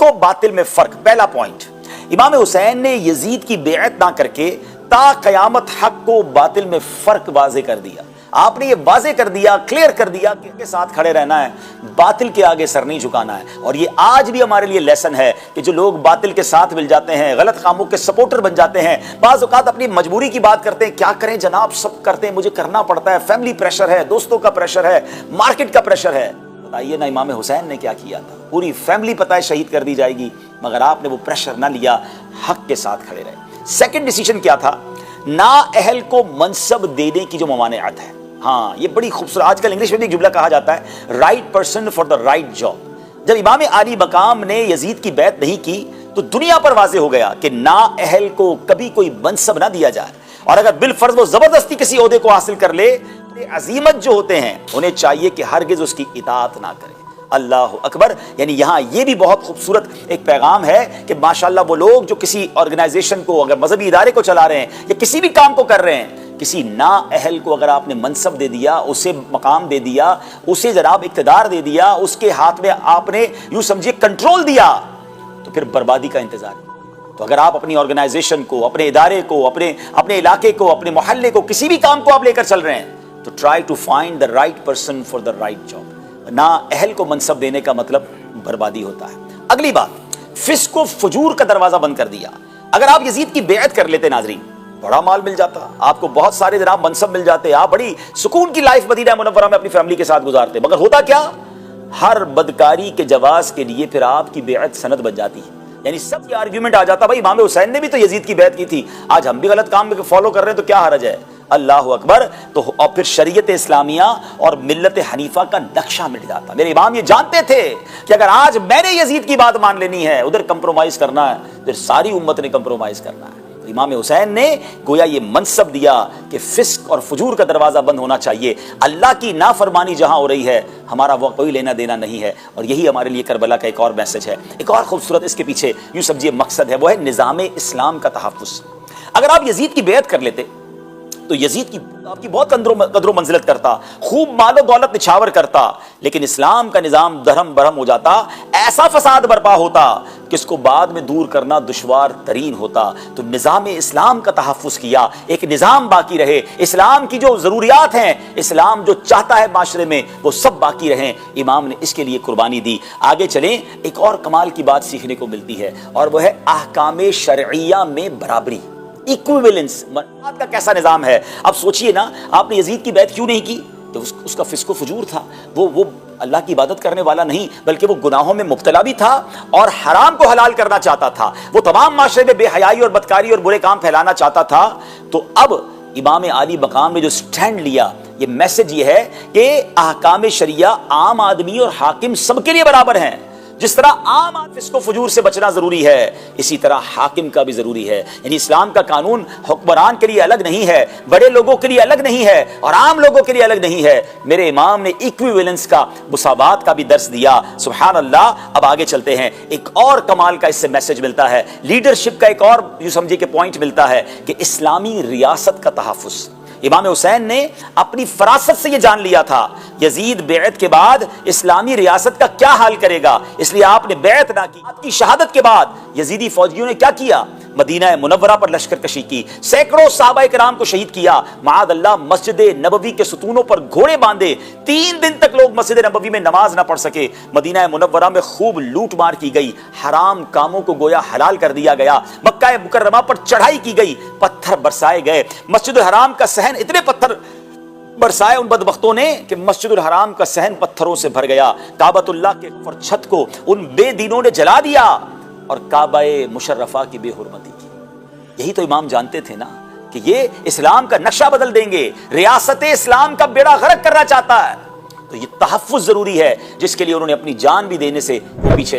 کو बातिल में फर्क। पहला पॉइंट, इमाम हुसैन ने यजीद की बेअत ना करके ता क़यामत हक को बातिल में फर्क वाज़े कर दिया। आपने ये वाज़े कर दिया, क्लियर कर दिया कि के साथ खड़े रहना है, बातिल के आगे सर नहीं झुकाना है। और ये आज भी हमारे लिए लेसन है कि जो लोग बातिल के साथ मिल जाते हैं, गलत कामों के सपोर्टर बन जाते हैं, बाज़ औक़ात अपनी मजबूरी की बात करते हैं, क्या करें जनाब, सब करते हैं, मुझे करना पड़ता है, फैमिली प्रेशर है, दोस्तों का प्रेशर है, मार्केट का प्रेशर है। बताइए ना इमाम हुसैन ने क्या किया था। पूरी फैमिली पता है शहीद कर दी जाएगी, मगर आपने वो प्रेशर ना लिया, हक के साथ खड़े रहे। सेकंड डिसीजन क्या था, ना अहल को मनसब देने की जो ममानियत है। हाँ, ये बड़ी खूबसूरत, आजकल इंग्लिश में भी एक जुमला कहा जाता है, right person for the right job. जब इमाम आली मकाम ने यजीद की बैत नहीं की तो दुनिया पर वाज़े हो गया कि ना अहल को कभी कोई मनसब ना दिया जाए, और अगर बिलफर्ज वो जबरदस्ती किसी ओहदे को हासिल कर ले, अजीमत जो होते हैं उन्हें चाहिए कि हरगिज उसकी इताअत ना करें। अल्लाह अकबर। यानी यहाँ ये भी बहुत खूबसूरत एक पैगाम है कि माशाअल्लाह वो लोग जो किसी ऑर्गेनाइजेशन को, अगर मजहबी इदारे को चला रहे हैं या किसी भी काम को कर रहे हैं, किसी ना अहल को अगर आपने मनसब दे दिया, उसे मकाम दे दिया, उसे जनाब इक़्तिदार दे दिया, उसके हाथ में आपने यूं समझिए कंट्रोल दिया, तो फिर बर्बादी का इंतजार। तो अगर आप अपनी ऑर्गेनाइजेशन को, अपने इदारे को, अपने इलाके को, अपने मोहल्ले को, किसी भी काम को आप लेकर चल रहे हैं, तो try to find the right person for the right job. ना अहल को मनसब देने का मतलब बर्बादी होता है। अगली बात, फिस्क व फुजूर का दरवाजा बंद कर दिया। अगर आप यजीद की बेअत कर लेते नाजरीन, बड़ा माल मिल जाता, आपको बहुत सारे जनाब मनसब मिल जाते, आप बड़ी सुकून की लाइफ मदीना मुनव्वरा में अपनी फैमिली के साथ गुजारते। मगर होता क्या, हर बदकारी के जवाज के लिए फिर आपकी बेअत सनद बन जाती है। यानी सब आर्ग्यूमेंट आ जाता, भाई इमाम हुसैन ने भी तो यजीद की बैत की थी, आज हम भी गलत काम फॉलो कर रहे हैं, तो क्या हरज है। अल्लाह अकबर। तो और फिर शरीयत इस्लामिया और मिल्लत हनीफा का नक्शा मिट जाता। मेरे इमाम ये जानते थे कि अगर आज मैंने यजीद की बात मान लेनी है, उधर कंप्रोमाइज करना है, फिर सारी उम्मत ने कंप्रोमाइज करना है। तो इमाम हुसैन ने गोया ये मनसब दिया कि फिस्क और फुजूर का दरवाजा बंद होना चाहिए। अल्लाह की नाफरमानी जहां हो रही है, हमारा वो कोई लेना देना नहीं है। और यही हमारे लिए करबला का एक और मैसेज है, एक और खूबसूरत इसके पीछे यूं समझिए मकसद है, वो है निज़ाम इस्लाम का तहफ़्फ़ुज़। अगर आप यजीद की बेअत कर लेते तो यजीद की आपकी बहुत कदरो मंजिलत करता, खूब मालो दौलत निछावर करता, लेकिन इस्लाम का निज़ाम दरहम बरहम हो जाता, ऐसा फसाद बर्पा होता कि इसको बाद में दूर करना दुश्वार तरीन होता। तो निज़ाम इस्लाम का तहफ़्फ़ुज़ किया, एक निज़ाम बाकी रहे, इस्लाम की जो ज़रूरियात हैं, इस्लाम जो चाहता है माशरे में, वो सब बाकी रहें। इमाम ने इसके लिए कुर्बानी दी। आगे चलें, एक और कमाल की बात सीखने को मिलती है, और वह है अहकाम शरइया में बराबरी, इक्विवेलेंस। मनात का कैसा निजाम है। अब सोचिए ना, आपने यजीद की बैत क्यों नहीं की, तो उसका फिस्को फुजूर था, वो अल्लाह की इबादत करने वाला नहीं, बल्कि वो गुनाहों में मुब्तला भी था और हराम को हलाल करना चाहता था, वो तमाम माशरे में बेहयाई और बदकारी और बुरे काम फैलाना चाहता था। तो अब इमाम आली मकाम ने जो स्टैंड लिया, ये मैसेज ये है कि अहकाम शरिया आम आदमी और हाकिम सबके लिए बराबर हैं। जिस तरह आम फिस्को फुजूर से बचना जरूरी है, इसी तरह हाकिम का भी जरूरी है। यानी इस्लाम का कानून हुक्मरान के लिए अलग नहीं है, बड़े लोगों के लिए अलग नहीं है, और आम लोगों के लिए अलग नहीं है। मेरे इमाम ने इक्विवेलेंस का, मुसावात का भी दर्स दिया। सुभान अल्लाह। अब आगे चलते हैं, एक और कमाल का इससे मैसेज मिलता है, लीडरशिप का एक और यूं समझिए कि पॉइंट मिलता है कि इस्लामी रियासत का तहफ़्फ़ुज़। इमाम हुसैन ने अपनी फरासत से यह जान लिया था, यजीद बेअत के बाद इस्लामी रियासत का क्या हाल करेगा, इसलिए आपने बेअत ना की। आपकी शहादत के बाद यजीदी फौजियों ने क्या किया, मदीना मुनव्वरा पर लश्कर कशी की, सैकड़ों सहाबा इकराम को शहीद किया। माअल्लाह मस्जिद नबवी के सुतूनों पर घोड़े बांधे, 3 दिन तक लोग मस्जिद नबवी में नमाज ना पढ़ सके। मदीना मुनव्वरा में खूब लूट मार की गई, हराम कामों को गोया हलाल कर दिया गया। मक्का मुकर्रमा पर चढ़ाई की गई, पत्थर बरसाए गए। मस्जिद हराम का सहन, इतने पत्थर बरसाए उन बदबख्तों ने कि मस्जिद हराम का सहन पत्थरों से भर गया। काबतुल्लाह के छत को उन बेदीनों ने जला दिया और काबाए मुशर्रफा की बेहुरमती की। यही तो इमाम जानते थे ना कि ये इस्लाम का नक्शा बदल देंगे, रियासत इस्लाम का बेड़ा गर्क करना चाहता है। तो ये तहफ़्फ़ुज़ जरूरी है, जिसके लिए उन्होंने अपनी जान भी देने से वो पीछे ना